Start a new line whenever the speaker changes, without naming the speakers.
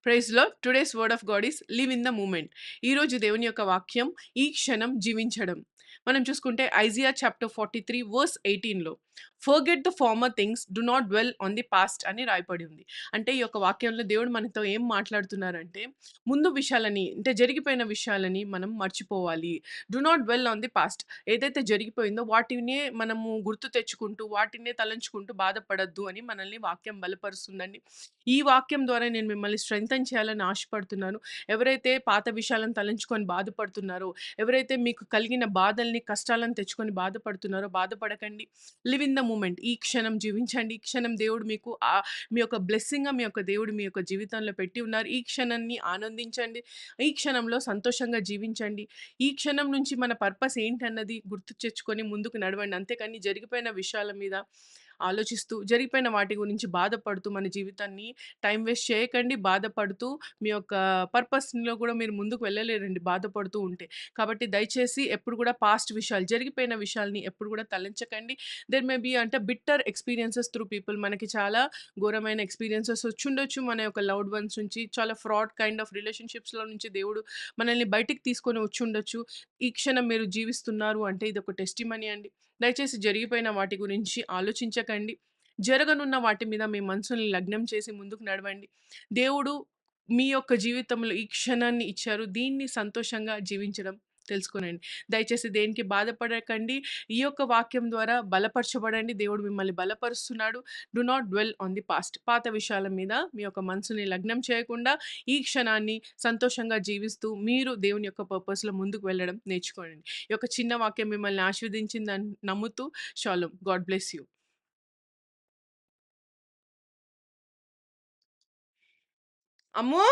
Praise Lord. Today's word of God is live in the moment. ఈరోజు దేవుని యొక్క వాక్యం ఈ క్షణం జీవించడం. మనం చూసుకుంటే ఐజియా చాప్టర్ 43 వర్స్ 18లో forget the former things do not dwell on the past అని రాయబడి ఉంది. అంటే ఈ యొక్క వాక్యంలో దేవుడు మనతో ఏం మాట్లాడుతున్నారంటే ముందు విషయాలని అంటే జరిగిపోయిన విషయాలని మనం మర్చిపోవాలి. Do not dwell on the past. ఏదైతే జరిగిపోయిందో వాటినే మనము గుర్తు తెచ్చుకుంటూ వాటినే తలంచుకుంటూ బాధపడొద్దు అని మనల్ని వాక్యం బలపరుస్తుందండి. ఈ వాక్యం ద్వారా నేను మిమ్మల్ని స్ట్రెంథెన్ చేయాలని ఆశపడుతున్నాను. ఎవరైతే పాత విషయాలను తలంచుకొని బాధపడుతున్నారో, ఎవరైతే మీకు కలిగిన బాధల్ని, కష్టాలను తెచ్చుకొని బాధపడుతున్నారో బాధపడకండి. Live in the moment. ఈ క్షణం జీవించండి. ఈ క్షణం దేవుడు మీకు మీ యొక్క బ్లెస్సింగ్‌గా మీ యొక్క దేవుడు మీ యొక్క జీవితంలో పెట్టి ఉన్నారు. ఈ క్షణాన్ని ఆనందించండి. ఈ క్షణంలో సంతోషంగా జీవించండి. ఈ క్షణం నుంచి మన పర్పస్ ఏంటన్నది గుర్తు తెచ్చుకొని ముందుకు నడవండి. అంతేకాని జరిగిపోయిన విషయాల మీద ఆలోచిస్తూ, జరిగిపోయిన వాటి గురించి బాధపడుతూ మన జీవితాన్ని టైమ్ వేస్ట్ చేయకండి. బాధపడుతూ మీ యొక్క పర్పస్‌లో కూడా మీరు ముందుకు వెళ్ళలేరండి బాధపడుతూ ఉంటే. కాబట్టి దయచేసి ఎప్పుడు కూడా పాస్ట్ విషయాలు, జరిగిపోయిన విషయాల్ని ఎప్పుడు కూడా తలంచకండి. దేర్ మే బీ అంటే బిట్టర్ ఎక్స్‌పీరియన్సెస్ త్రూ పీపుల్. మనకి చాలా ఘోరమైన ఎక్స్‌పీరియన్సెస్ వచ్చుండొచ్చు. మన యొక్క లవ్డ్ వన్స్ నుంచి, చాలా ఫ్రాడ్ కైండ్ ఆఫ్ రిలేషన్‌షిప్స్‌లో నుంచి దేవుడు మనల్ని బయటికి తీసుకొని వచ్చుండొచ్చు. ఈ క్షణం మీరు జీవిస్తున్నారు అంటే ఇదొక టెస్టిమనీ అండి. దయచేసి జరిగిపోయిన వాటి గురించి ఆలోచించకండి. జరగనున్న వాటి మీద మీ మనసుని లగ్నం చేసి ముందుకు నడవండి. దేవుడు మీ యొక్క జీవితంలో ఈ క్షణాన్ని ఇచ్చారు. దీన్ని సంతోషంగా జీవించడం తెలుసుకోనండి. దయచేసి దేనికి బాధపడకండి. ఈ యొక్క వాక్యం ద్వారా బలపరచబడండి. దేవుడు మిమ్మల్ని బలపరుస్తున్నాడు. Do not dwell on the past. పాత విషయాల మీద మీ యొక్క మనసుని లగ్నం చేయకుండా ఈ క్షణాన్ని సంతోషంగా జీవిస్తూ మీరు దేవుని యొక్క పర్పస్‌లో ముందుకు వెళ్ళడం నేర్చుకోండి. ఈ యొక్క చిన్న వాక్యం మిమ్మల్ని ఆశీర్వదించిందని నమ్ముతూ shalom. God bless you. Ammu